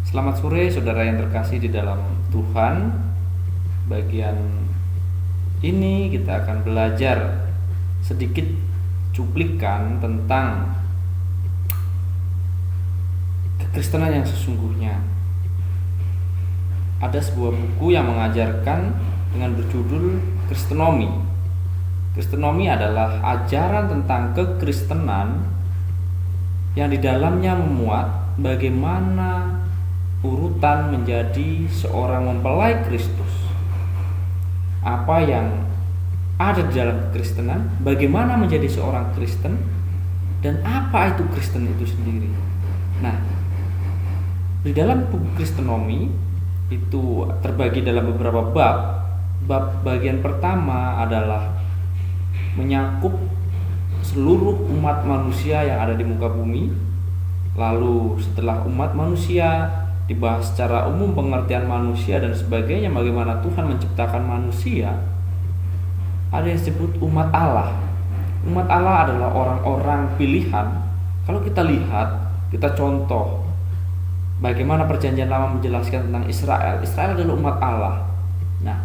Selamat sore saudara yang terkasih di dalam Tuhan. Bagian ini kita akan belajar sedikit cuplikan tentang kekristenan yang sesungguhnya. Ada sebuah buku yang mengajarkan dengan berjudul Kristenomi. Kristenomi adalah ajaran tentang kekristenan yang di dalamnya memuat bagaimana urutan menjadi seorang mempelai Kristus. Apa yang ada di dalam kekristenan, bagaimana menjadi seorang Kristen, dan apa itu Kristen itu sendiri. Nah, di dalam buku Kristenomi itu terbagi dalam beberapa bab. Bab bagian pertama adalah menyakup seluruh umat manusia yang ada di muka bumi. Lalu setelah umat manusia dibahas secara umum, pengertian manusia dan sebagainya, bagaimana Tuhan menciptakan manusia. Ada yang disebut umat Allah. Umat Allah adalah orang-orang pilihan. Kalau kita lihat, kita contoh bagaimana perjanjian lama menjelaskan tentang Israel. Israel adalah umat Allah. Nah,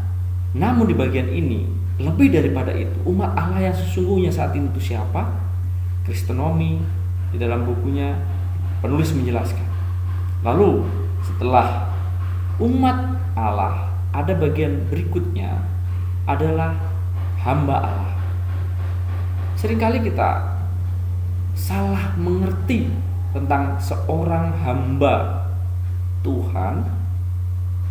namun di bagian ini lebih daripada itu, umat Allah yang sesungguhnya saat ini itu siapa? Kristenomi di dalam bukunya penulis menjelaskan. Lalu setelah umat Allah, ada bagian berikutnya adalah hamba Allah. Seringkali kita salah mengerti tentang seorang hamba Tuhan.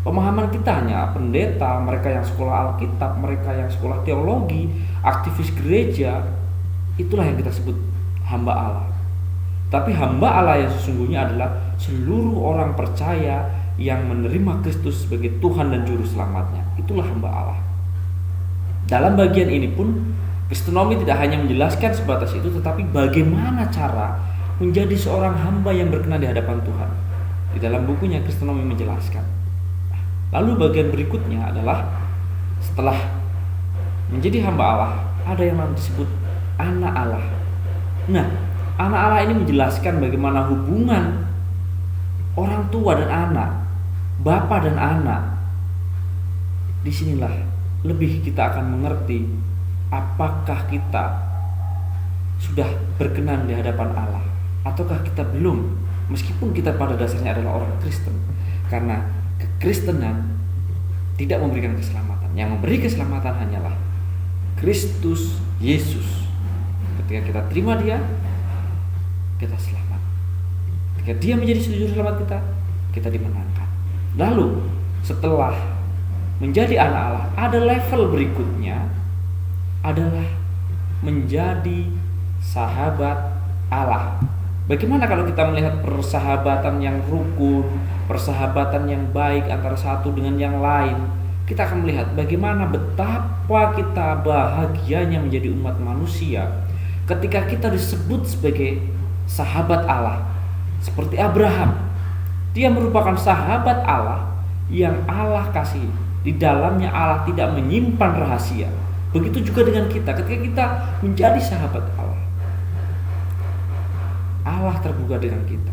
Pemahaman kita hanya pendeta, mereka yang sekolah Alkitab, mereka yang sekolah teologi, aktivis gereja, itulah yang kita sebut hamba Allah. Tapi hamba Allah yang sesungguhnya adalah seluruh orang percaya yang menerima Kristus sebagai Tuhan dan Juru Selamatnya. Itulah hamba Allah. Dalam bagian ini pun Kristenomi tidak hanya menjelaskan sebatas itu, tetapi bagaimana cara menjadi seorang hamba yang berkenan di hadapan Tuhan. Di dalam bukunya Kristenomi menjelaskan. Lalu bagian berikutnya adalah setelah menjadi hamba Allah, ada yang disebut anak Allah. Nah, anak Allah ini menjelaskan bagaimana hubungan orang tua dan anak, bapa dan anak. Disinilah lebih kita akan mengerti apakah kita sudah berkenan di hadapan Allah ataukah kita belum, meskipun kita pada dasarnya adalah orang Kristen. Karena kekristenan tidak memberikan keselamatan. Yang memberi keselamatan hanyalah Kristus Yesus. Ketika kita terima Dia, kita selamat. Ketika Dia menjadi juru selamat kita dimenangkan. Lalu setelah menjadi anak Allah, ada level berikutnya adalah menjadi sahabat Allah. Bagaimana kalau kita melihat persahabatan yang rukun, persahabatan yang baik antara satu dengan yang lain? Kita akan melihat bagaimana betapa kita bahagianya menjadi umat manusia ketika kita disebut sebagai sahabat Allah. Seperti Abraham, dia merupakan sahabat Allah yang Allah kasih. Di dalamnya Allah tidak menyimpan rahasia. Begitu juga dengan kita, ketika kita menjadi sahabat Allah, Allah terbuka dengan kita.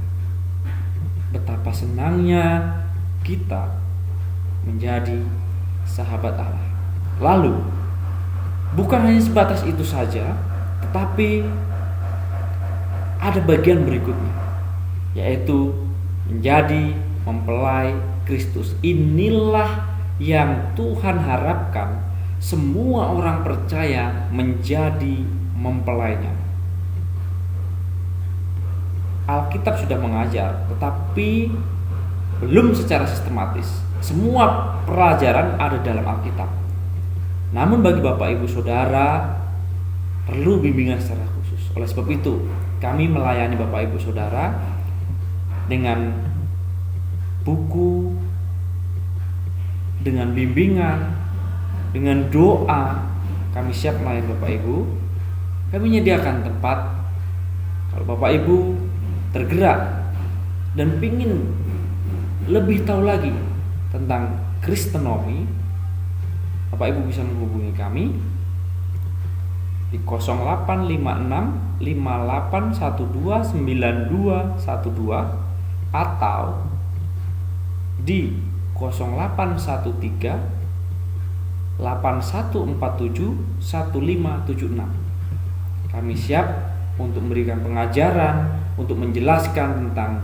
Betapa senangnya kita menjadi sahabat Allah. Lalu bukan hanya sebatas itu saja, tetapi ada bagian berikutnya, yaitu menjadi mempelai Kristus. Inilah yang Tuhan harapkan semua orang percaya menjadi mempelainya. Alkitab sudah mengajar, tetapi belum secara sistematis. Semua pelajaran ada dalam Alkitab. Namun bagi Bapak Ibu Saudara perlu bimbingan secara khusus. Oleh sebab itu, kami melayani Bapak Ibu Saudara dengan buku, dengan bimbingan, dengan doa. Kami siap melayani Bapak Ibu. Kami menyediakan tempat. Kalau Bapak Ibu tergerak dan ingin lebih tahu lagi tentang Kristenomi, Bapak Ibu bisa menghubungi kami di 0856 5812 9212 atau di 0813 8147 1576. Kami siap untuk memberikan pengajaran, untuk menjelaskan tentang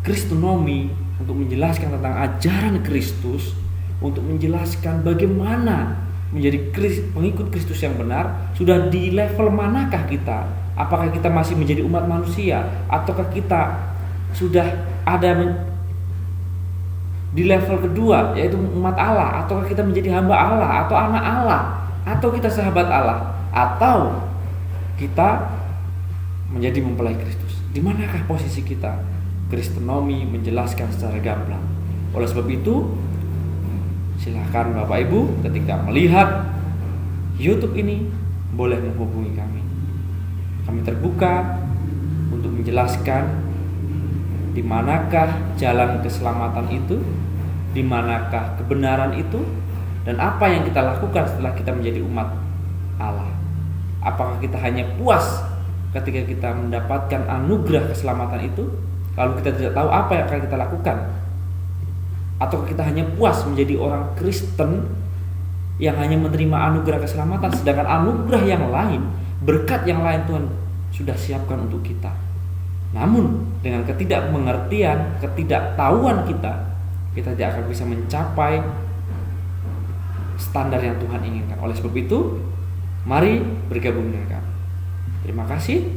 Kristonomi, untuk menjelaskan tentang ajaran Kristus, untuk menjelaskan bagaimana menjadi pengikut Kristus yang benar. Sudah di level manakah kita? Apakah kita masih menjadi umat manusia, ataukah kita sudah ada di level kedua, yaitu umat Allah? Ataukah kita menjadi hamba Allah, atau anak Allah, atau kita sahabat Allah, atau kita menjadi mempelai Kristus? Di manakah posisi kita? Kristonomi menjelaskan secara gamblang. Oleh sebab itu, silakan Bapak Ibu ketika melihat YouTube ini boleh menghubungi kami. Kami terbuka untuk menjelaskan di manakah jalan keselamatan itu, di manakah kebenaran itu, dan apa yang kita lakukan setelah kita menjadi umat Allah. Apakah kita hanya puas ketika kita mendapatkan anugerah keselamatan itu, lalu kita tidak tahu apa yang akan kita lakukan? Atau kita hanya puas menjadi orang Kristen yang hanya menerima anugerah keselamatan, sedangkan anugerah yang lain, berkat yang lain Tuhan sudah siapkan untuk kita. Namun dengan ketidakmengertian, ketidaktahuan kita tidak akan bisa mencapai standar yang Tuhan inginkan. Oleh sebab itu, mari bergabung dengan kami. Terima kasih.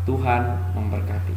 Tuhan memberkati.